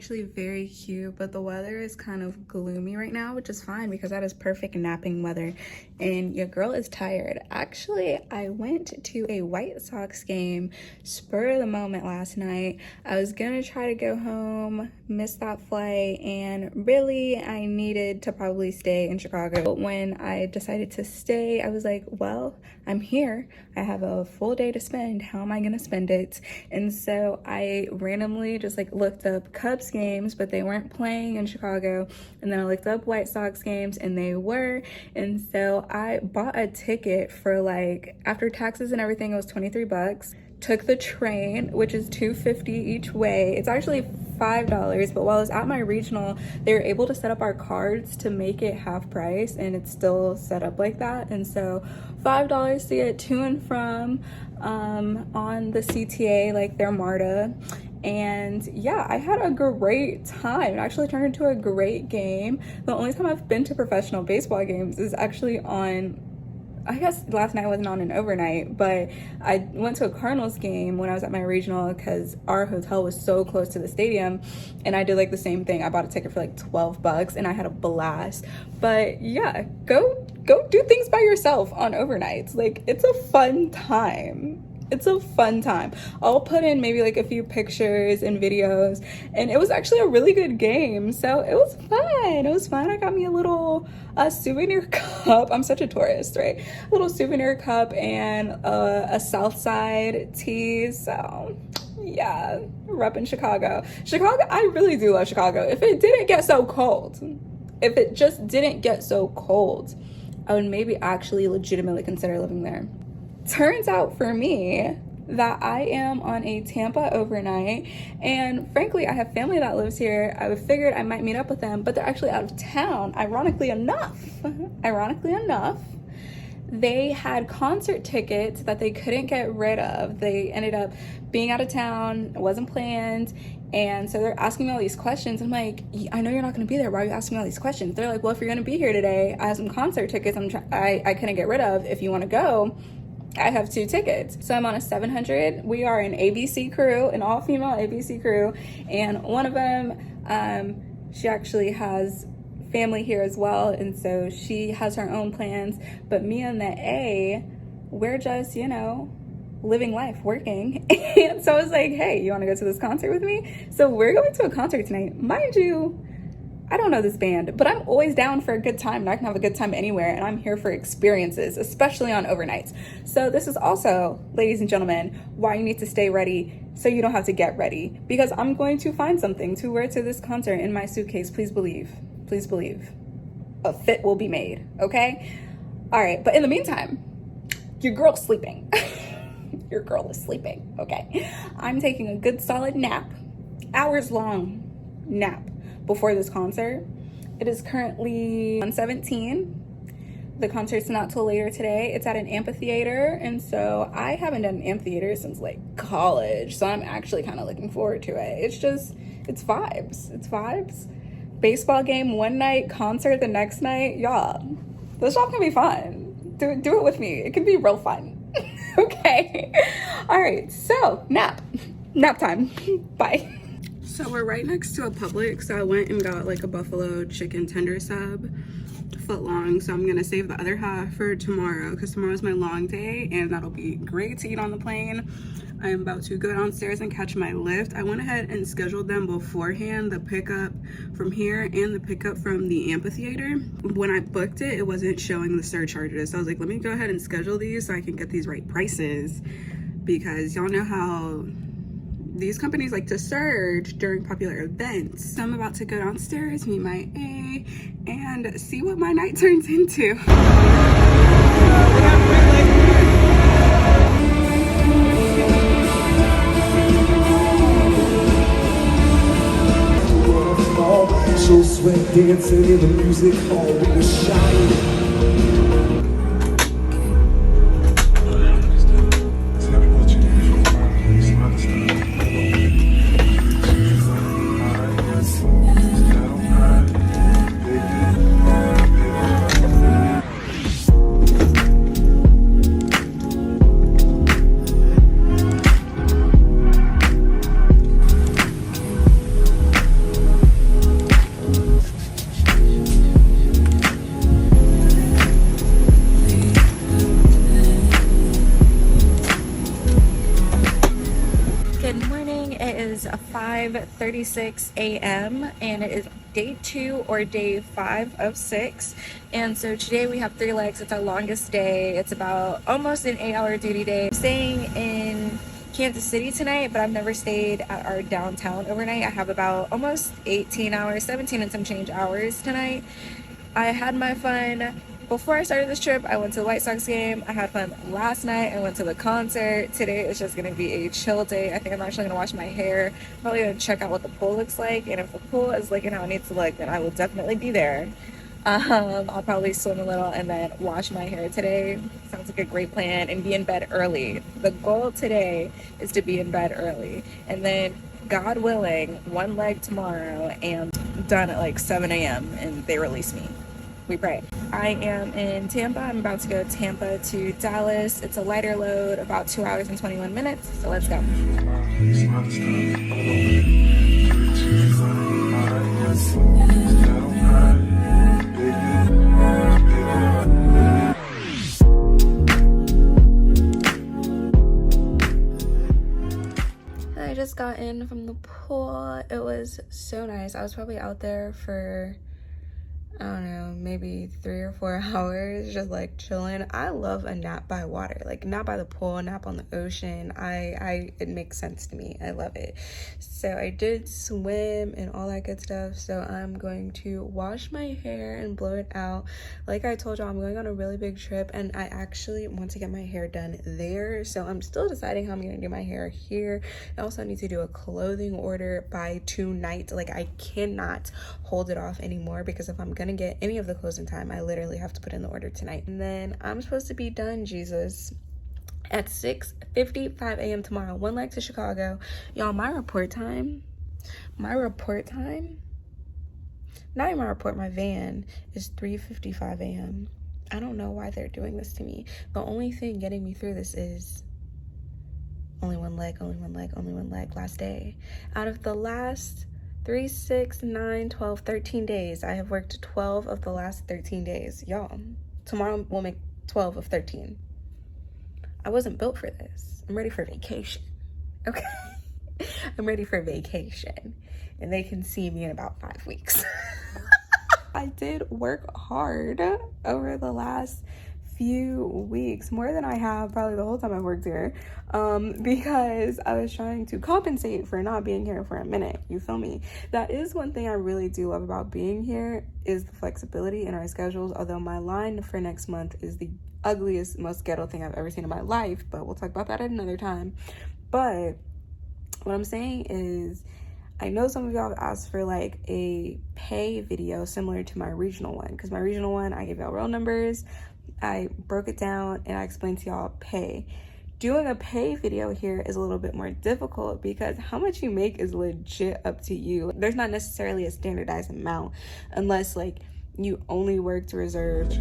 actually very cute, but the weather is kind of gloomy right now, which is fine because that is perfect napping weather and your girl is tired. Actually, I went to a White Sox game spur of the moment last night. I was gonna try to go home, miss that flight, and really I needed to probably stay in Chicago. But when I decided to stay, I was like, well, I'm here, I have a full day to spend, how am I gonna spend it? And so I randomly just like looked up Cubs games, but they weren't playing in Chicago, and then I looked up White Sox games and they were, and so I bought a ticket for, like, after taxes and everything, it was 23 bucks. Took the train, which is $2.50 each way. It's actually $5, but while I was at my regional, they were able to set up our cards to make it half price, and it's still set up like that. And so $5 to get to and from on the CTA, like their MARTA. And yeah, I had a great time. It actually turned into a great game. The only time I've been to professional baseball games is actually on, I guess last night wasn't on an overnight, but I went to a Cardinals game when I was at my regional because our hotel was so close to the stadium, and I did like the same thing. I bought a ticket for like 12 bucks and I had a blast. But yeah, go do things by yourself on overnights. Like, it's a fun time. It's a fun time. I'll put in maybe like a few pictures and videos, and it was actually a really good game. So it was fun. It was fun. I got me a little souvenir cup. I'm such a tourist, right? A little souvenir cup and a Southside tee. So yeah, repping Chicago. Chicago, I really do love Chicago. If it didn't get so cold, if it just didn't get so cold, I would maybe actually legitimately consider living there. Turns out for me that I am on a Tampa overnight, and frankly I have family that lives here. I figured I might meet up with them, but they're actually out of town. Ironically enough, they had concert tickets that they couldn't get rid of. They ended up being out of town, it wasn't planned, and so they're asking me all these questions. I'm like, I know you're not going to be there, why are you asking me all these questions? They're like, well, if you're going to be here today, I have some concert tickets I couldn't get rid of. If you want to go, I have 2 tickets. So I'm on a 700. We are an ABC crew, an all-female ABC crew, and one of them, she actually has family here as well, and so she has her own plans. But me and the A, we're just, you know, living life, working. And so I was like, hey, you want to go to this concert with me? So we're going to a concert tonight. Mind you, I don't know this band, but I'm always down for a good time, and I can have a good time anywhere, and I'm here for experiences, especially on overnights. So this is also, ladies and gentlemen, why you need to stay ready so you don't have to get ready, because I'm going to find something to wear to this concert in my suitcase. Please believe, a fit will be made, okay? All right, but in the meantime, your girl's sleeping. Your girl is sleeping, okay? I'm taking a good solid nap, hours long nap, before this concert. It is currently 1:17. The concert's not till later today. It's at an amphitheater, and so I haven't done an amphitheater since like college, so I'm actually kind of looking forward to it. It's vibes. Baseball game one night, concert the next night. Y'all, this shop can be fun. Do it with me. It can be real fun. Okay. All right, so nap time. Bye. So we're right next to a Publix, so I went and got like a buffalo chicken tender sub, foot long. So I'm gonna save the other half for tomorrow, because tomorrow's my long day and that'll be great to eat on the plane. I am about to go downstairs and catch my lift. I went ahead and scheduled them beforehand, the pickup from here and the pickup from the amphitheater. When I booked it, it wasn't showing the surcharges. So I was like, let me go ahead and schedule these so I can get these right prices, because y'all know how these companies like to surge during popular events. So I'm about to go downstairs, meet my A, and see what my night turns into. So sweat dancing in the music hall with the shine. 12:36 a.m. and it is day 2 or day 5 of 6. And so today we have 3 legs. It's our longest day. It's about almost an 8-hour duty day. I'm staying in Kansas City tonight, but I've never stayed at our downtown overnight. I have about almost 18 hours, 17 and some change hours tonight. I had my fun before I started this trip. I went to the White Sox game. I had fun last night. I went to the concert. Today is just going to be a chill day. I think I'm actually going to wash my hair. Probably going to check out what the pool looks like. And if the pool is looking how it needs to look, then I will definitely be there. I'll probably swim a little and then wash my hair today. Sounds like a great plan. And be in bed early. The goal today is to be in bed early. And then, God willing, 1 leg tomorrow and done at like 7 a.m. and they release me. We pray. I am in Tampa. I'm about to go Tampa to Dallas. It's a lighter load, about 2 hours and 21 minutes. So let's go. I just got in from the pool. It was so nice. I was probably out there for, I don't know, maybe 3 or 4 hours just like chilling. I love a nap by water, like nap by the pool, nap on the ocean. It makes sense to me. I love it. So I did swim and all that good stuff. So I'm going to wash my hair and blow it out. Like I told y'all, I'm going on a really big trip and I actually want to get my hair done there. So I'm still deciding how I'm going to do my hair here. I also need to do a clothing order by tonight. Like I cannot hold it off anymore because if I'm gonna get any of the clothes in time, I literally have to put in the order tonight. And then I'm supposed to be done, Jesus, at 6:55 a.m. tomorrow. 1 leg to Chicago. Y'all, my report time, my van is 3:55 a.m. I don't know why they're doing this to me. The only thing getting me through this is only one leg last day. Out of the last 3, 6, 9, 12, 13 days. I have worked 12 of the last 13 days. Y'all, tomorrow will make 12 of 13. I wasn't built for this. I'm ready for vacation. Okay? I'm ready for vacation. And they can see me in about 5 weeks. I did work hard over the last few weeks, more than I have probably the whole time I've worked here, because I was trying to compensate for not being here for a minute. You feel me? That is one thing I really do love about being here, is the flexibility in our schedules. Although my line for next month is the ugliest, most ghetto thing I've ever seen in my life, but we'll talk about that at another time. But what I'm saying is, I know some of y'all have asked for like a pay video similar to my regional one, because my regional one, I gave y'all real numbers, I broke it down, and I explained to y'all pay. Doing a pay video here is a little bit more difficult because how much you make is legit up to you. There's not necessarily a standardized amount unless like you only worked reserved.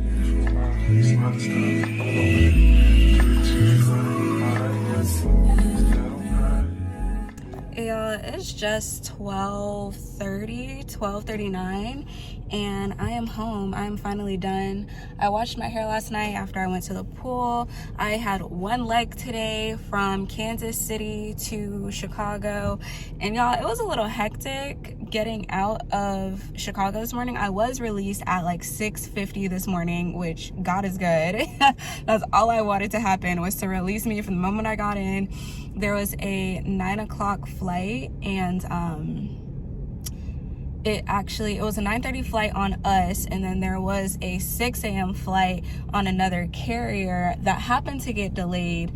Y'all, it's just 12:39 and I am home. I'm finally done. I washed my hair last night after I went to the pool. I had 1 leg today from Kansas City to Chicago, and y'all, it was a little hectic getting out of Chicago this morning. I was released at like 6:50 this morning, which God is good. That's all I wanted to happen, was to release me from the moment I got in. There was a 9 o'clock flight, and it was a 9:30 flight on us, and then there was a 6 a.m. flight on another carrier that happened to get delayed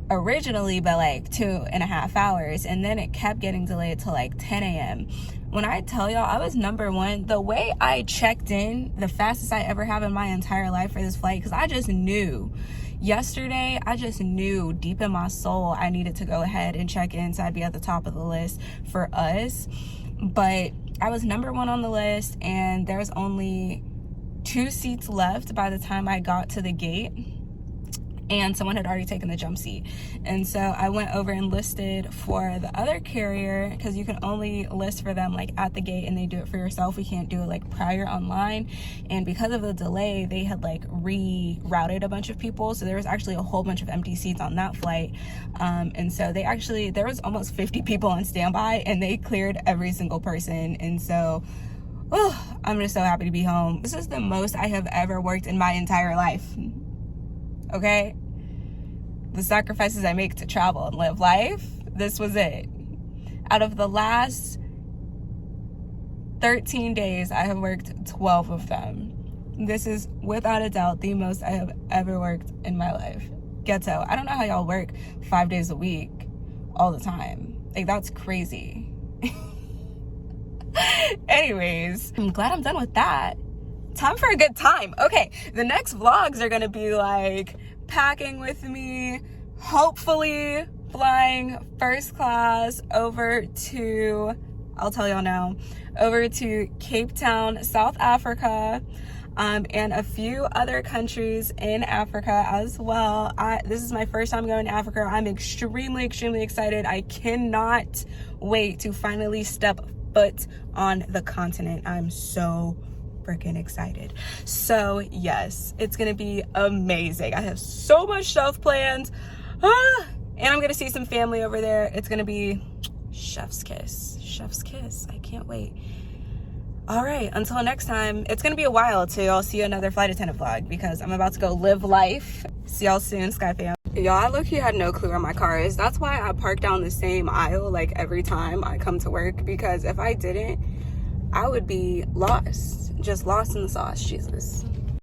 originally by like 2.5 hours, and then it kept getting delayed till like 10 a.m. When I tell y'all, I was number one. The way I checked in, the fastest I ever have in my entire life for this flight, because I just knew. Yesterday, I just knew deep in my soul I needed to go ahead and check in so I'd be at the top of the list for us. But I was number one on the list, and there was only 2 seats left by the time I got to the gate. and someone had already taken the jump seat. And so I went over and listed for the other carrier, because you can only list for them like at the gate and they do it for yourself. We can't do it like prior online. And because of the delay, they had like rerouted a bunch of people, so there was actually a whole bunch of empty seats on that flight. And so there was almost 50 people on standby, and they cleared every single person. And so I'm just so happy to be home. This is the most I have ever worked in my entire life. Okay, the sacrifices I make to travel and live life, this was it. Out of the last 13 days, I have worked 12 of them. This is without a doubt the most I have ever worked in my life. Ghetto. I don't know how y'all work 5 days a week all the time. Like, that's crazy. Anyways, I'm glad I'm done with that. Time for a good time. Okay, the next vlogs are gonna be like packing with me, hopefully flying first class over to, I'll tell y'all now, over to Cape Town, South Africa, and a few other countries in Africa as well. This is my first time going to Africa. I'm extremely excited. I cannot wait to finally step foot on the continent. I'm so freaking excited. So yes, it's gonna be amazing. I have so much stuff planned, and I'm gonna see some family over there. It's gonna be chef's kiss. I can't wait. All right, until next time. It's gonna be a while till I'll see another flight attendant vlog, because I'm about to go live life. See y'all soon, Sky fam. Y'all, I low-key had no clue where my car is. That's why I park down the same aisle like every time I come to work, because if I didn't, I would be lost, just lost in the sauce. Jesus.